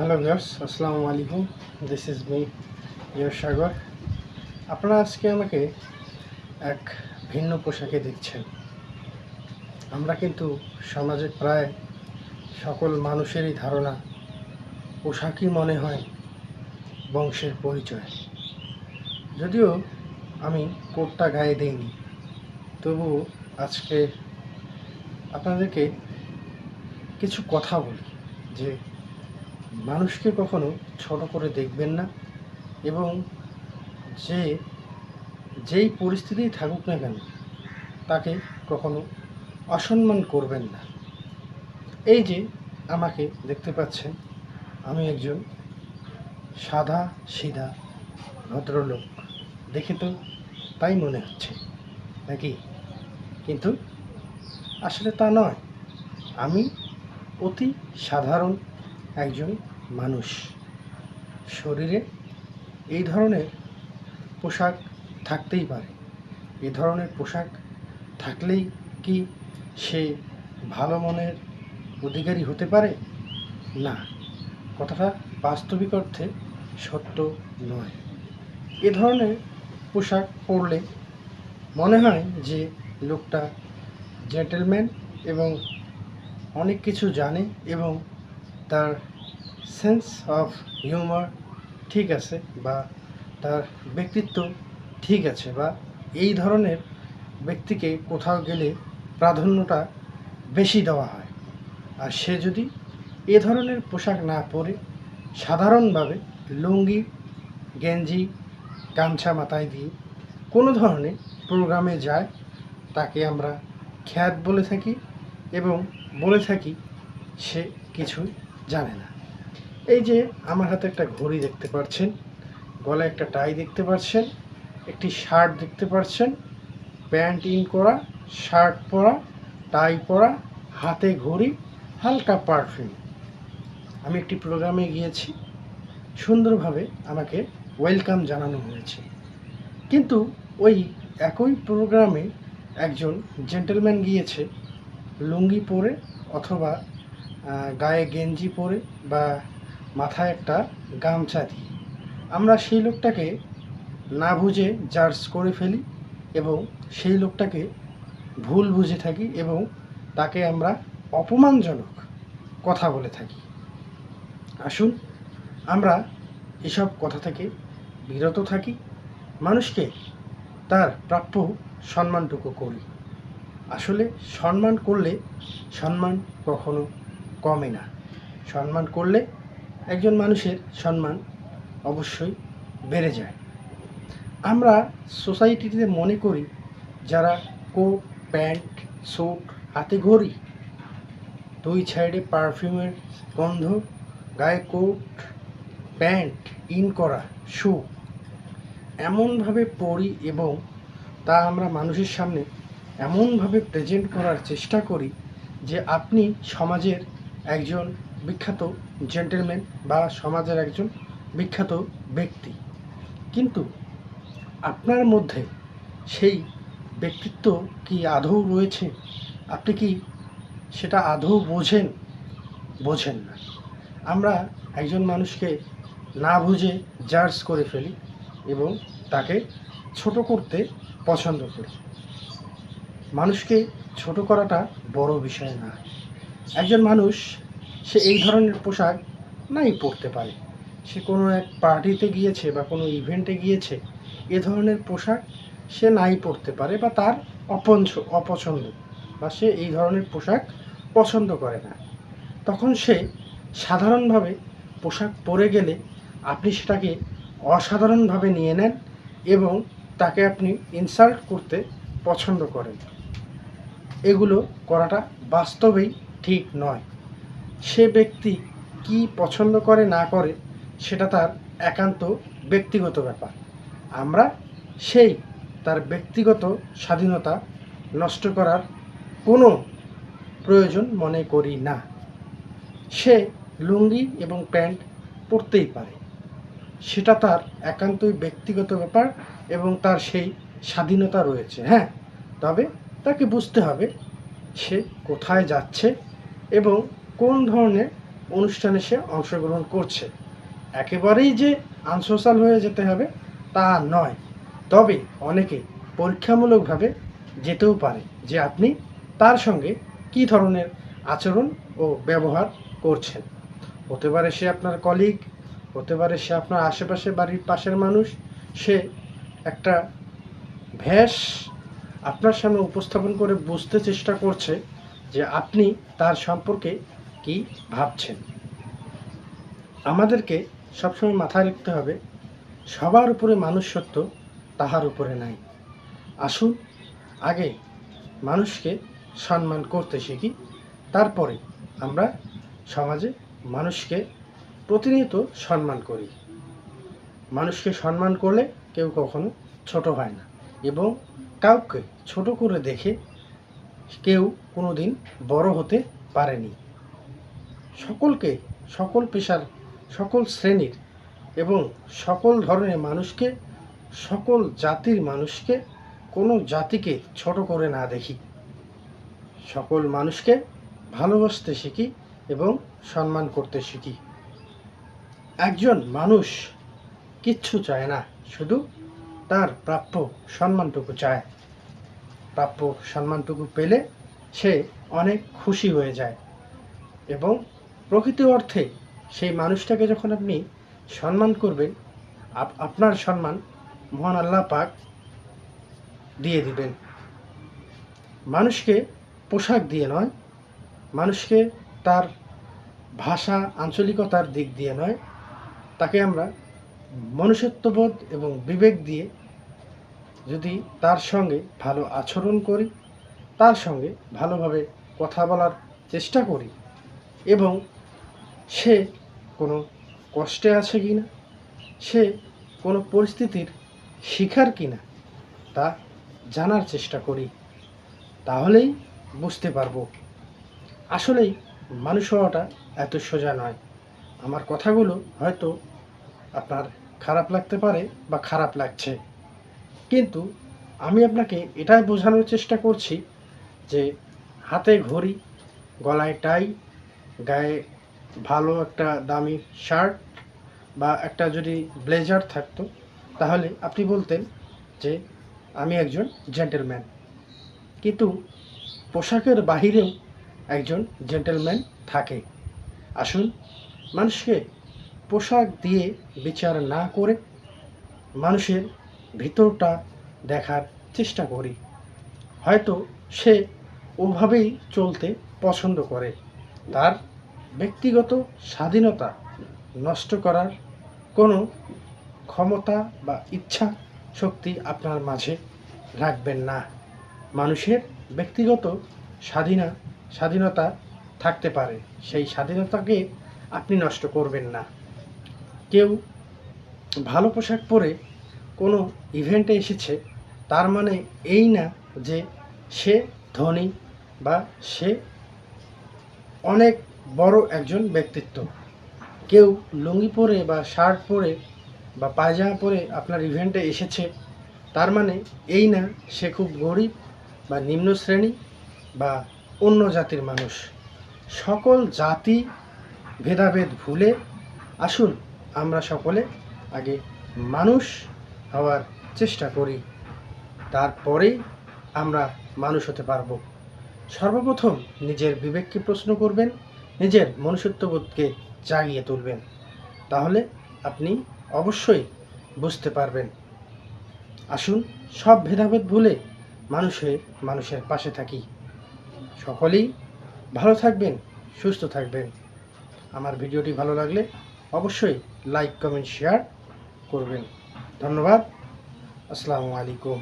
Hello viewers, আসসালামু আলাইকুম। This is me ইয়ার সাগর। আপনারা আজকে আমাকে এক ভিন্ন পোশাকে দেখছেন। আমরা কিন্তু সমাজে প্রায় সকল মানুষেরই ধারণা পোশাকই মনে হয় বংশের পরিচয়। যদিও আমি কোটটা গায়ে দিইনি, তবুও আজকে আপনাদেরকে কিছু কথা বলি যে মানুষকে কখনো ছোট করে দেখবেন না এবং যেই পরিস্থিতিই থাকুক না কেন তাকে কখনো অসম্মান করবেন না। এই যে আমাকে দেখতে পাচ্ছেন, আমি একজন সাদা সিধা ভদ্রলোক, দেখে তো তাই মনে হচ্ছে নাকি? কিন্তু আসলে তা নয়। আমি অতি সাধারণ একজন মানুষ। শরীরে এই ধরনের পোশাক থাকতেই পারে। এ ধরনের পোশাক থাকলেই কি সে ভালো মনের অধিকারী হতে পারে? না, কথাটা বাস্তবিক অর্থে সত্য নয়। এ ধরনের পোশাক পরলে মনে হয় যে লোকটা জেন্টলম্যান এবং অনেক কিছু জানে এবং তার সেন্স অফ হিউমার ঠিক আছে, বা তার ব্যক্তিত্ব ঠিক আছে, বা এই ধরনের ব্যক্তিকে কোথাও গেলে প্রাধান্যটা বেশি দেওয়া হয়। আর সে যদি এ ধরনের পোশাক না পরে সাধারণভাবে লুঙ্গি, গেঞ্জি, গামছা মাথায় দিয়ে কোনো ধরনের প্রোগ্রামে যায়, তাকে আমরা খ্যাত বলে থাকি এবং বলে থাকি সে কিছুই জানে না। এই যে আমার হাতে একটা ঘড়ি দেখতে পাচ্ছেন, গলায় একটা টাই দেখতে পাচ্ছেন, একটি শার্ট দেখতে পাচ্ছেন, প্যান্ট ইন করা, শার্ট পরা, টাই পরা, হাতে ঘড়ি, হালকা পারফিউম। আমি একটি প্রোগ্রামে গিয়েছি, সুন্দরভাবে আমাকে ওয়েলকাম জানানো হয়েছে। কিন্তু ওই একই প্রোগ্রামে একজন জেন্টলম্যান গিয়েছে লুঙ্গি পরে অথবা গায়ে গেঞ্জি পরে বা মাথায় একটা গামছা দিয়ে। আমরা সেই লোকটাকে না বুঝে জাজ করে ফেলি এবং সেই লোকটাকে ভুল বুঝে থাকি এবং তাকে আমরা অপমানজনক কথা বলে থাকি। আসুন আমরা এসব কথা থেকে বিরত থাকি, মানুষকে তার প্রাপ্য সম্মানটুকু করি। আসলে সম্মান করলে সম্মান কখনো কমে না। সম্মান করলে একজন মানুষের সম্মান অবশ্যই বেড়ে যায়। আমরা সোসাইটিতে মনে করি যারা কোট, প্যান্ট, স্যুট, হাতে ঘড়ি, দুই সাইডে পারফিউমের গন্ধ, গায়ে কোট, প্যান্ট ইন করা, শু, এমনভাবে পরি এবং তা আমরা মানুষের সামনে এমনভাবে প্রেজেন্ট করার চেষ্টা করি যে আপনি সমাজের একজন বিখ্যাত জেন্টলম্যান বা সমাজের একজন বিখ্যাত ব্যক্তি। কিন্তু আপনার মধ্যে সেই ব্যক্তিত্ব কি আদৌ রয়েছে? আপনি কি সেটা আদৌ বোঝেন? বোঝেন না। আমরা একজন মানুষকে না বুঝে জাজ করে ফেলি এবং তাকে ছোট করতে পছন্দ করি। মানুষকে ছোট করাটা বড় বিষয় না। একজন মানুষ সে এই ধরনের পোশাক নাই পরতে পারে, সে কোনো এক পার্টিতে গিয়েছে বা কোনো ইভেন্টে গিয়েছে, এ ধরনের পোশাক সে নাই পরতে পারে বা তার অপছন্দ, বা সে এই ধরনের পোশাক পছন্দ করে না। তখন সে সাধারণভাবে পোশাক পরে গেলে আপনি সেটাকে অসাধারণভাবে নিয়ে নেন এবং তাকে আপনি ইনসাল্ট করতে পছন্দ করেন। এগুলো করাটা বাস্তবেই ঠিক নয়। সে ব্যক্তি কি পছন্দ করে না করে সেটা তার একান্ত ব্যক্তিগত ব্যাপার। আমরা সেই তার ব্যক্তিগত স্বাধীনতা নষ্ট করার কোনো প্রয়োজন মনে করি না। সে লুঙ্গি এবং প্যান্ট পরতেই পারে, সেটা তার একান্তই ব্যক্তিগত ব্যাপার এবং তার সেই স্বাধীনতা রয়েছে। হ্যাঁ, তবে তাকে বুঝতে হবে সে কোথায় যাচ্ছে এবং কোন ধরনের অনুষ্ঠানে সে অংশগ্রহণ করছে। একেবারেই যে আনসোশ্যাল হয়ে যেতে হবে তা নয়, তবে অনেকে পরীক্ষামূলকভাবে যেতেও পারে যে আপনি তার সঙ্গে কী ধরনের আচরণ ও ব্যবহার করছেন। হতে পারে সে আপনার কলিগ, হতে পারে সে আপনার আশেপাশে বাড়ির পাশের মানুষ। সে একটা ভ্যাস আপনার সামনে উপস্থাপন করে বুঝতে চেষ্টা করছে যে আপনি তার সম্পর্কে কি ভাবছেন। আমাদেরকে সবসময় মাথায় রাখতে হবে, সবার উপরে মানুষত্ব তাহার উপরে নাই। আসুন আগে মানুষকে সম্মান করতে শিখি, তারপরে আমরা সমাজে মানুষকে প্রতিনিয়ত সম্মান করি। মানুষকে সম্মান করলে কেউ কখনো ছোট হয় না, এবং কাউকে ছোট করে দেখে কেউ কোনো দিন বড় হতে পারেনি। সকলকে, সকল পেশার, সকল শ্রেণীর এবং সকল ধরনের মানুষকে, সকল জাতির মানুষকে, কোনো জাতিকে ছোট করে না দেখি। সকল মানুষকে ভালোবাসতে শিখি এবং সম্মান করতে শিখি। একজন মানুষ কিচ্ছু চায় না, শুধু তার প্রাপ্য সম্মানটুকু চায়। প্রাপ্য সম্মানটুকু পেলে সে অনেক খুশি হয়ে যায়, এবং প্রকৃত অর্থে সেই মানুষটাকে যখন আপনি সম্মান করবেন, আপনার সম্মান মহান আল্লাহ পাক দিয়ে দিবেন। মানুষকে পোশাক দিয়ে নয়, মানুষকে তার ভাষা আঞ্চলিকতার দিক দিয়ে নয়, তাকে আমরা মনুষ্যত্ববোধ এবং বিবেক দিয়ে যদি তার সঙ্গে ভালো আচরণ করি, তার সঙ্গে ভালোভাবে কথা বলার চেষ্টা করি, এবং সে কোনো কষ্টে আছে কি না, সে কোনো পরিস্থিতির শিকার কি না তা জানার চেষ্টা করি, তাহলেই বুঝতে পারবো আসলেই মানুষ হওয়াটা এত সোজা নয়। আমার কথাগুলো হয়তো আপনার খারাপ লাগতে পারে বা খারাপ লাগছে, কিন্তু আমি আপনাকে এটাই বোঝানোর চেষ্টা করছি যে হাতে ঘড়ি, গলায় টাই, গায়ে ভালো একটা দামি শার্ট বা একটা যদি ব্লেজার থাকতো, তাহলে আপনি বলতেন যে আমি একজন জেন্টেলম্যান। কিন্তু পোশাকের বাহিরেও একজন জেন্টেলম্যান থাকে। আসুন মানুষকে পোশাক দিয়ে বিচার না করে মানুষের ভিতরটা দেখার চেষ্টা করি। হয়তো সে ওভাবেই চলতে পছন্দ করে, তার ব্যক্তিগত স্বাধীনতা নষ্ট করার কোনো ক্ষমতা বা ইচ্ছা শক্তি আপনার মাঝে রাখবেন না। মানুষের ব্যক্তিগত স্বাধীনতা থাকতে পারে, সেই স্বাধীনতাকে আপনি নষ্ট করবেন না। কেউ ভালো পোশাক পরে কোনো ইভেন্টে এসেছে, তার মানে এই না যে সে ধনী বা সে অনেক বড় একজন ব্যক্তিত্ব। কেউ লুঙ্গি পরে বা শার্ট পরে বা পায়জামা পরে আপনার ইভেন্টে এসেছে, তার মানে এই না সে খুব গরিব বা নিম্ন শ্রেণী বা অন্য জাতির মানুষ। সকল জাতি ভেদাভেদ ভুলে আসুন আমরা সকলে আগে মানুষ হওয়ার চেষ্টা করি, তারপরেই আমরা মানুষ হতে পারব। সর্বপ্রথম নিজের বিবেককে প্রশ্ন করবেন, নিজের মনুষ্যত্ববোধকে জাগিয়ে তুলবেন, তাহলে আপনি অবশ্যই বুঝতে পারবেন। আসুন সব ভেদাভেদ ভুলে মানুষের পাশে থাকি। সকলেই ভালো থাকবেন, সুস্থ থাকবেন। আমার ভিডিওটি ভালো লাগলে অবশ্যই লাইক, কমেন্ট, শেয়ার করবেন। ধন্যবাদ। আসসালামু আলাইকুম।